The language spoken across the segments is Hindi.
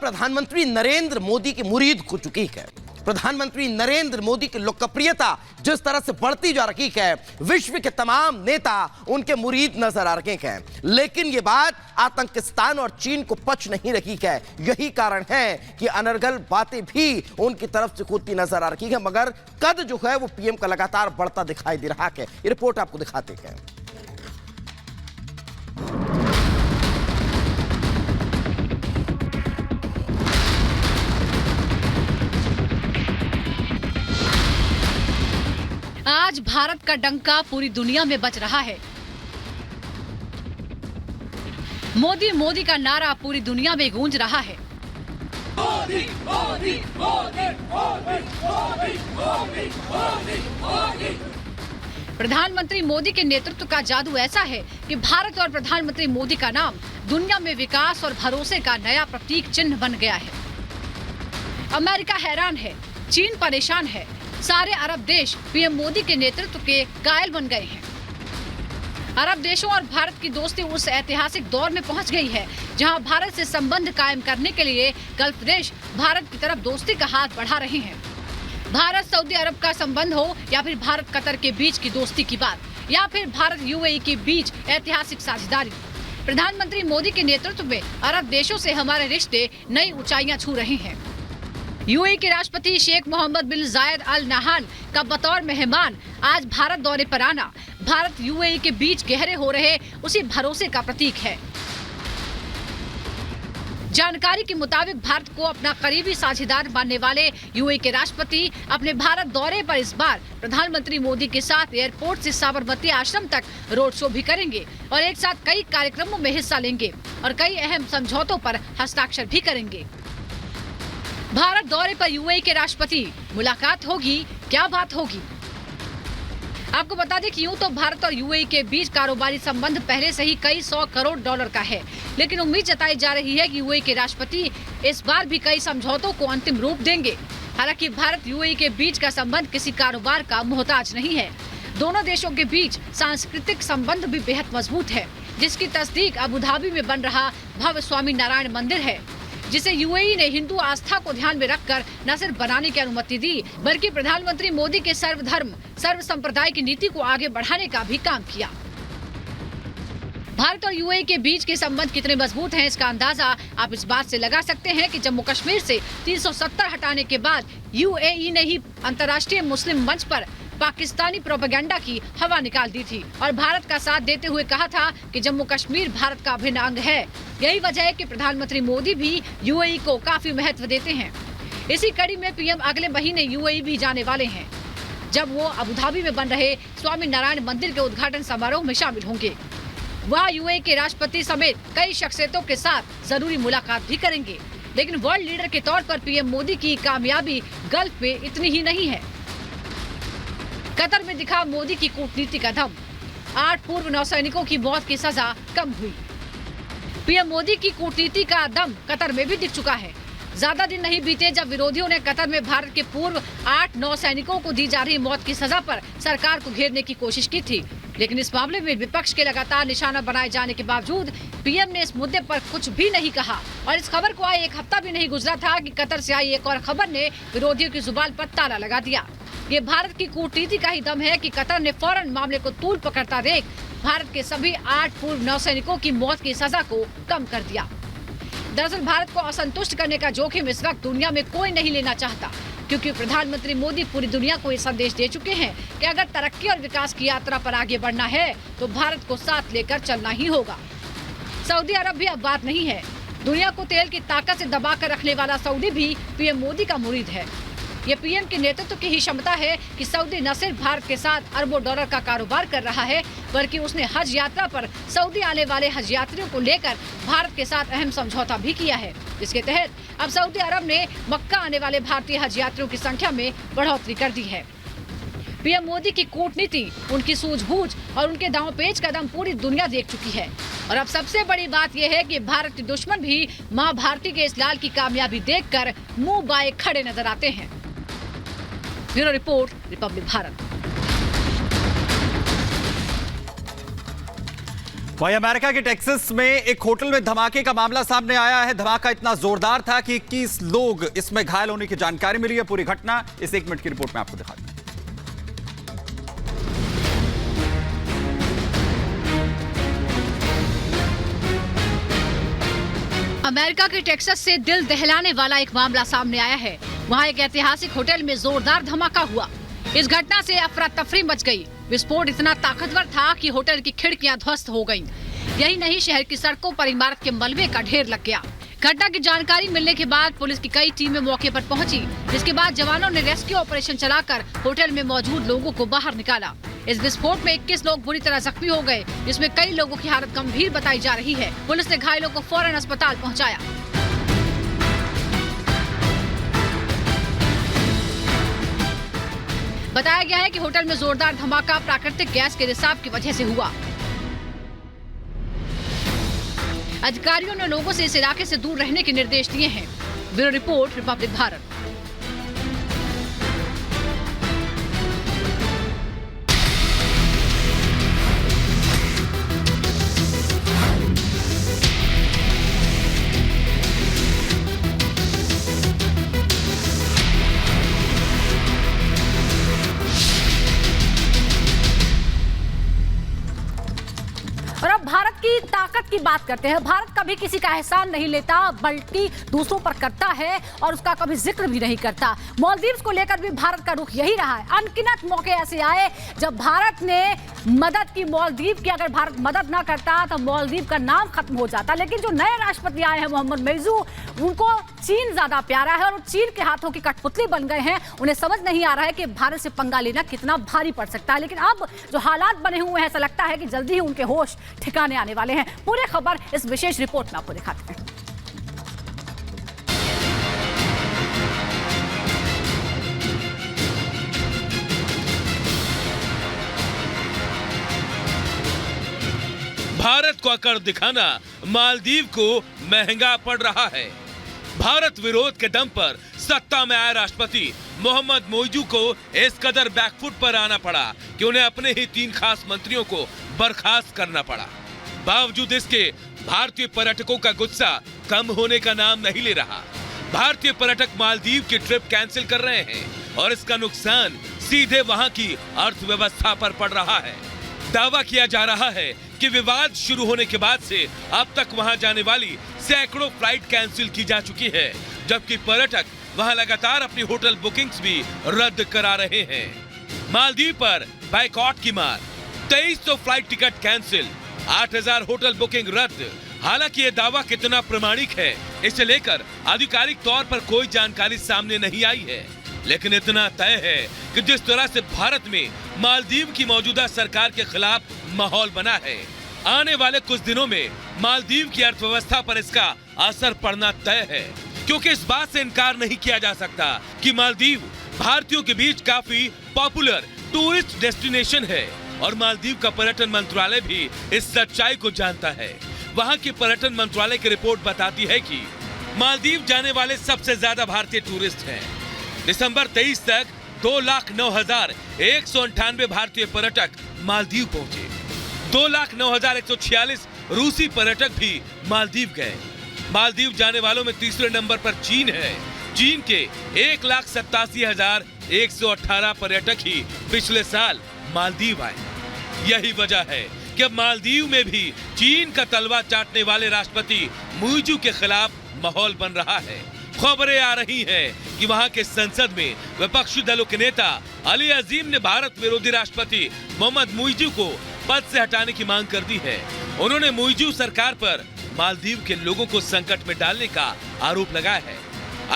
प्रधानमंत्री नरेंद्र मोदी की मुरीद हो चुकी है। प्रधानमंत्री नरेंद्र मोदी की लोकप्रियता जिस तरह से बढ़ती जा रही है, विश्व के तमाम नेता उनके मुरीद नजर आ रहे हैं। लेकिन यह बात आतंकिस्तान और चीन को पच नहीं रही है। यही कारण है कि अनर्गल बातें भी उनकी तरफ से होती नजर आ रही है, मगर कद जो है वो पीएम का लगातार बढ़ता दिखाई दे रहा है। ये रिपोर्ट आपको दिखाते हैं। आज भारत का डंका पूरी दुनिया में बज रहा है। मोदी मोदी का नारा पूरी दुनिया में गूंज रहा है। मोदी मोदी मोदी मोदी मोदी मोदी मोदी मोदी। प्रधानमंत्री मोदी के नेतृत्व का जादू ऐसा है कि भारत और प्रधानमंत्री मोदी का नाम दुनिया में विकास और भरोसे का नया प्रतीक चिन्ह बन गया है। अमेरिका हैरान है, चीन परेशान है, सारे अरब देश पीएम मोदी के नेतृत्व के कायल बन गए हैं। अरब देशों और भारत की दोस्ती उस ऐतिहासिक दौर में पहुंच गई है जहां भारत से संबंध कायम करने के लिए गल्फ देश भारत की तरफ दोस्ती का हाथ बढ़ा रहे हैं। भारत सऊदी अरब का संबंध हो या फिर भारत कतर के बीच की दोस्ती की बात, या फिर भारत यूएई के बीच ऐतिहासिक साझेदारी, प्रधानमंत्री मोदी के नेतृत्व में अरब देशों से हमारे रिश्ते नई ऊंचाइयां छू रहे हैं। यूएई के राष्ट्रपति शेख मोहम्मद बिन जायद अल नहान का बतौर मेहमान आज भारत दौरे पर आना भारत यूएई के बीच गहरे हो रहे उसी भरोसे का प्रतीक है। जानकारी के मुताबिक भारत को अपना करीबी साझेदार मानने वाले यूएई के राष्ट्रपति अपने भारत दौरे पर इस बार प्रधानमंत्री मोदी के साथ एयरपोर्ट से साबरमती आश्रम तक रोड शो भी करेंगे और एक साथ कई कार्यक्रमों में हिस्सा लेंगे और कई अहम समझौतों पर हस्ताक्षर भी करेंगे। भारत दौरे पर यूएई के राष्ट्रपति मुलाकात होगी, क्या बात होगी? आपको बता दें कि यूं तो भारत और यूएई के बीच कारोबारी संबंध पहले से ही कई $100 करोड़ का है, लेकिन उम्मीद जताई जा रही है कि यूएई के राष्ट्रपति इस बार भी कई समझौतों को अंतिम रूप देंगे। हालांकि भारत यूएई के बीच का संबंध किसी कारोबार का मोहताज नहीं है। दोनों देशों के बीच सांस्कृतिक संबंध भी बेहद मजबूत है, जिसकी तस्दीक अबू धाबी में बन रहा भव्य स्वामी नारायण मंदिर है, जिसे यूएई ने हिंदू आस्था को ध्यान में रखकर न सिर्फ बनाने की अनुमति दी, बल्कि प्रधानमंत्री मोदी के सर्वधर्म सर्व संप्रदाय की नीति को आगे बढ़ाने का भी काम किया। भारत और यूएई के बीच के संबंध कितने मजबूत हैं, इसका अंदाजा आप इस बात से लगा सकते हैं कि जम्मू कश्मीर से 370 हटाने के बाद यूएई ने ही अंतर्राष्ट्रीय मुस्लिम मंच पर पाकिस्तानी प्रोपेगेंडा की हवा निकाल दी थी और भारत का साथ देते हुए कहा था कि जम्मू कश्मीर भारत का अभिन्न अंग है। यही वजह है कि प्रधानमंत्री मोदी भी यूएई को काफी महत्व देते हैं। इसी कड़ी में पीएम अगले महीने यूएई भी जाने वाले हैं, जब वो अबू धाबी में बन रहे स्वामी नारायण मंदिर के उद्घाटन समारोह में शामिल होंगे। वह यूएई के राष्ट्रपति समेत कई शख्सियतों के साथ जरूरी मुलाकात भी करेंगे। लेकिन वर्ल्ड लीडर के तौर पर पीएम मोदी की कामयाबी गल्फ में इतनी ही नहीं है। कतर में दिखा मोदी की कूटनीति का दम, 8 पूर्व नौसैनिकों की मौत की सजा कम हुई। पीएम मोदी की कूटनीति का दम कतर में भी दिख चुका है। ज्यादा दिन नहीं बीते जब विरोधियों ने कतर में भारत के पूर्व 8 नौसैनिकों को दी जा रही मौत की सजा पर सरकार को घेरने की कोशिश की थी, लेकिन इस मामले में विपक्ष के लगातार निशाना बनाए जाने के बावजूद पीएम ने इस मुद्दे पर कुछ भी नहीं कहा। और इस खबर को आए 1 हफ्ता भी नहीं गुजरा था कि कतर से आई एक और खबर ने विरोधियों की जुबान पर ताला लगा दिया। ये भारत की कूटनीति का ही दम है कि कतर ने फौरन मामले को तूल पकड़ता देख भारत के सभी 8 पूर्व नौसैनिकों की मौत की सजा को कम कर दिया। दरअसल भारत को असंतुष्ट करने का जोखिम इस वक्त दुनिया में कोई नहीं लेना चाहता, क्योंकि प्रधानमंत्री मोदी पूरी दुनिया को ये संदेश दे चुके हैं कि अगर तरक्की और विकास की यात्रा पर आगे बढ़ना है तो भारत को साथ लेकर चलना ही होगा। सऊदी अरब भी अब बात नहीं है। दुनिया को तेल की ताकत से दबा कर रखने वाला सऊदी भी पीएम मोदी का मुरीद है। ये पीएम के नेतृत्व की ही क्षमता है कि सऊदी न सिर्फ भारत के साथ अरबों डॉलर का कारोबार कर रहा है, बल्कि उसने हज यात्रा पर सऊदी आने वाले हज यात्रियों को लेकर भारत के साथ अहम समझौता भी किया है, जिसके तहत अब सऊदी अरब ने मक्का आने वाले भारतीय हज यात्रियों की संख्या में बढ़ोतरी कर दी है। पीएम मोदी की कूटनीति, उनकी सूझबूझ और उनके दांवपेच का दम पूरी दुनिया देख चुकी है। और अब सबसे बड़ी बात यह है कि भारत के दुश्मन भी मां भारती के इस लाल की कामयाबी देखकर मुंह बाए खड़े नजर आते हैं। Bureau report, Republic Bharat. वहीं अमेरिका के टेक्सास में एक होटल में धमाके का मामला सामने आया है। धमाका इतना जोरदार था कि 21 लोग इसमें घायल होने की जानकारी मिली है। पूरी घटना इस 1 मिनट की रिपोर्ट में आपको दिखाते हैं। अमेरिका के टेक्सास से दिल दहलाने वाला एक मामला सामने आया है। वहां एक ऐतिहासिक होटल में जोरदार धमाका हुआ। इस घटना से अफरा तफरी मच गई। विस्फोट इतना ताकतवर था कि होटल की खिड़कियां ध्वस्त हो गईं। यही नहीं, शहर की सड़कों पर इमारत के मलबे का ढेर लग गया। घटना की जानकारी मिलने के बाद पुलिस की कई टीमें मौके पर पहुंची, जिसके बाद जवानों ने रेस्क्यू ऑपरेशन चलाकर होटल में मौजूद लोगों को बाहर निकाला। इस विस्फोट में 21 लोग बुरी तरह जख्मी हो गए, जिसमें कई लोगों की हालत गंभीर बताई जा रही है। पुलिस ने घायलों को फौरन अस्पताल पहुंचाया। बताया गया है कि होटल में जोरदार धमाका प्राकृतिक गैस के रिसाव की वजह से हुआ। अधिकारियों ने लोगों से इस इलाके से दूर रहने के निर्देश दिए हैं। Bureau report, Republic Bharat. और अब भारत की ताकत की बात करते हैं। भारत कभी किसी का एहसान नहीं लेता, बल्कि दूसरों पर करता है और उसका कभी जिक्र भी नहीं करता। मालदीव्स को लेकर भी भारत का रुख यही रहा है। अनगिनत मौके ऐसे आए जब भारत ने मदद की मालदीव की। अगर भारत मदद ना करता तो मालदीव का नाम खत्म हो जाता। लेकिन जो नए राष्ट्रपति आए हैं मोहम्मद मुइज़्ज़ू, उनको चीन ज्यादा प्यारा है और चीन के हाथों की कठपुतली बन गए हैं। उन्हें समझ नहीं आ रहा है कि भारत से पंगा लेना कितना भारी पड़ सकता है। लेकिन अब जो हालात बने हुए हैं, ऐसा लगता है कि जल्दी ही उनके होश ठिकाने आने वाले हैं। पूरी खबर इस विशेष रिपोर्ट में आपको दिखाते हैं। भारत को अकड़ दिखाना मालदीव को महंगा पड़ रहा है। भारत विरोध के दम पर सत्ता में आए राष्ट्रपति मोहम्मद मुइज़्ज़ू को इस कदर बैकफुट पर आना पड़ा कि उन्हें अपने ही 3 खास मंत्रियों को बर्खास्त करना पड़ा। बावजूद इसके भारतीय पर्यटकों का गुस्सा कम होने का नाम नहीं ले रहा। भारतीय पर्यटक मालदीव की ट्रिप कैंसिल कर रहे हैं और इसका नुकसान सीधे वहां की अर्थव्यवस्था पर पड़ रहा है। दावा किया जा रहा है कि विवाद शुरू होने के बाद से अब तक वहां जाने वाली सैकड़ों फ्लाइट कैंसिल की जा चुकी है, जबकि पर्यटक वहां लगातार अपनी होटल बुकिंग्स भी रद्द करा रहे हैं। मालदीव पर बायकॉट की मार, 2300 flight ticket cancel, 8000 hotel booking रद्द। हालांकि ये दावा कितना प्रमाणिक है, इसे लेकर आधिकारिक तौर पर कोई जानकारी सामने नहीं आई है। लेकिन इतना तय है कि जिस तरह से भारत में मालदीव की मौजूदा सरकार के खिलाफ माहौल बना है, आने वाले कुछ दिनों में मालदीव की अर्थव्यवस्था पर इसका असर पड़ना तय है। क्योंकि इस बात से इनकार नहीं किया जा सकता कि मालदीव भारतीयों के बीच काफी पॉपुलर टूरिस्ट डेस्टिनेशन है और मालदीव का पर्यटन मंत्रालय भी इस सच्चाई को जानता है। वहां के पर्यटन मंत्रालय की रिपोर्ट बताती है कि मालदीव जाने वाले सबसे ज्यादा भारतीय टूरिस्ट हैं। दिसंबर 23 तक 2,09,198 भारतीय पर्यटक मालदीव पहुंचे। 2,09,146 रूसी पर्यटक भी मालदीव गए। मालदीव जाने वालों में तीसरे नंबर पर चीन है। चीन के 1,87,118 पर्यटक ही पिछले साल मालदीव आए। यही वजह है कि अब मालदीव में भी चीन का तलवा चाटने वाले राष्ट्रपति मुइज़्ज़ू के खिलाफ माहौल बन रहा है। खबरें आ रही हैं कि वहां के संसद में विपक्षी दलों के नेता अली अजीम ने भारत विरोधी राष्ट्रपति मोहम्मद मुइज़्ज़ू को पद से हटाने की मांग कर दी है। उन्होंने मुइज़्ज़ू सरकार पर मालदीव के लोगों को संकट में डालने का आरोप लगाया है।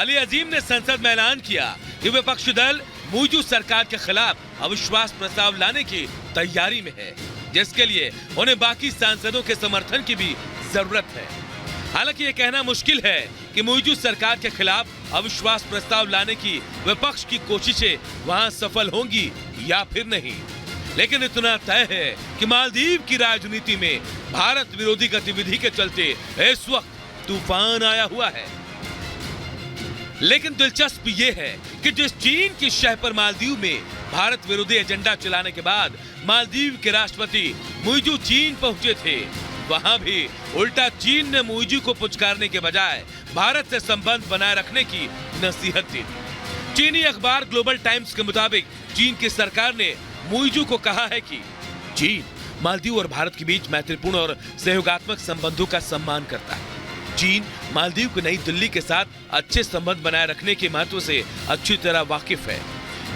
अली अजीम ने संसद में ऐलान किया कि विपक्षी दल मुइज़्ज़ू सरकार के खिलाफ अविश्वास प्रस्ताव लाने की तैयारी में है, जिसके लिए उन्हें बाकी सांसदों के समर्थन की भी जरूरत है। हालांकि ये कहना मुश्किल है कि मुइज़्ज़ू सरकार के खिलाफ अविश्वास प्रस्ताव लाने की विपक्ष की कोशिशें वहां सफल होंगी या फिर नहीं। लेकिन इतना तय है कि मालदीव की राजनीति में भारत विरोधी गतिविधि के चलते इस वक्त तूफान आया हुआ है। लेकिन दिलचस्प ये है कि जिस चीन की शह पर मालदीव में भारत विरोधी एजेंडा चलाने के बाद मालदीव के राष्ट्रपति मुइज़्ज़ू चीन पहुंचे थे, वहां भी उल्टा चीन ने मुइजू को पुचकारने के बजाय भारत से संबंध बनाए रखने की नसीहत दी। चीनी अखबार ग्लोबल टाइम्स के मुताबिक चीन की सरकार ने मुइजू को कहा है कि चीन मालदीव और भारत के बीच मैत्रीपूर्ण और सहयोगात्मक संबंधों का सम्मान करता है। चीन मालदीव को नई दिल्ली के साथ अच्छे संबंध बनाए रखने के महत्व से अच्छी तरह वाकिफ है।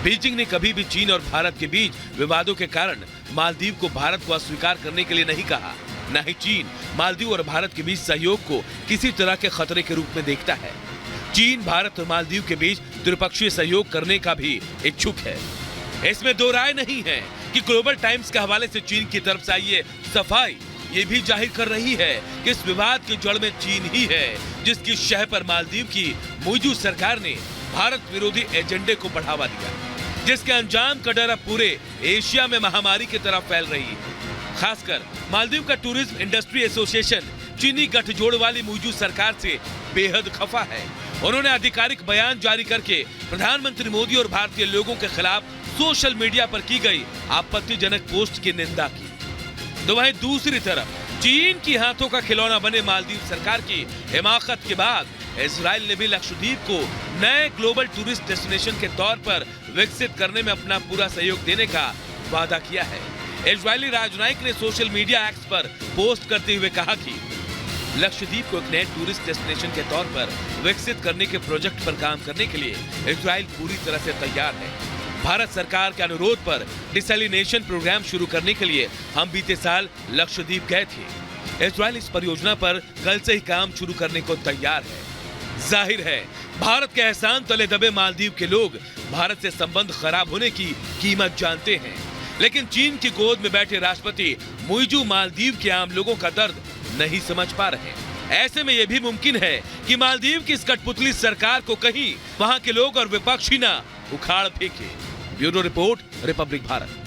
बीजिंग ने कभी भी चीन और भारत के बीच विवादों के कारण मालदीव को भारत को अस्वीकार करने के लिए नहीं कहा। न ही चीन मालदीव और भारत के बीच सहयोग को किसी तरह के खतरे के रूप में देखता है। चीन भारत और मालदीव के बीच द्विपक्षीय सहयोग करने का भी इच्छुक है। इसमें दो राय नहीं है कि ग्लोबल टाइम्स के हवाले से चीन की तरफ से आई ये सफाई ये भी जाहिर कर रही है कि इस विवाद की जड़ में चीन ही है, जिसकी शह पर मालदीव की मुइजू सरकार ने भारत विरोधी एजेंडे को बढ़ावा दिया, जिसके अंजाम का डर अब पूरे एशिया में महामारी की तरह फैल रही है। खासकर मालदीव का टूरिज्म इंडस्ट्री एसोसिएशन चीनी गठजोड़ वाली मुइजू सरकार से बेहद खफा है। उन्होंने आधिकारिक बयान जारी करके प्रधानमंत्री मोदी और भारतीय लोगों के खिलाफ सोशल मीडिया पर की गई आपत्तिजनक पोस्ट की निंदा की। तो वहीं दूसरी तरफ चीन की हाथों का खिलौना बने मालदीव सरकार की हिमाकत के बाद इजराइल ने भी लक्षद्वीप को नए ग्लोबल टूरिस्ट डेस्टिनेशन के तौर पर विकसित करने में अपना पूरा सहयोग देने का वादा किया है। इजरायली राजनयिक ने सोशल मीडिया एक्स पर पोस्ट करते हुए कहा कि लक्षद्वीप को एक नए टूरिस्ट डेस्टिनेशन के तौर पर विकसित करने के प्रोजेक्ट पर काम करने के लिए इजराइल पूरी तरह से तैयार है। भारत सरकार के अनुरोध पर डिसैलिनेशन प्रोग्राम शुरू करने के लिए हम बीते साल लक्षद्वीप गए थे। इजराइल इस परियोजना पर कल से ही काम शुरू करने को तैयार है। जाहिर है भारत के एहसान तले दबे मालदीव के लोग भारत से संबंध खराब होने की कीमत जानते हैं, लेकिन चीन की गोद में बैठे राष्ट्रपति मुइजू मालदीव के आम लोगों का दर्द नहीं समझ पा रहे। ऐसे में यह भी मुमकिन है कि मालदीव की इस कठपुतली सरकार को कहीं वहां के लोग और विपक्ष ही ना उखाड़ फेंके। Bureau report, Republic Bharat.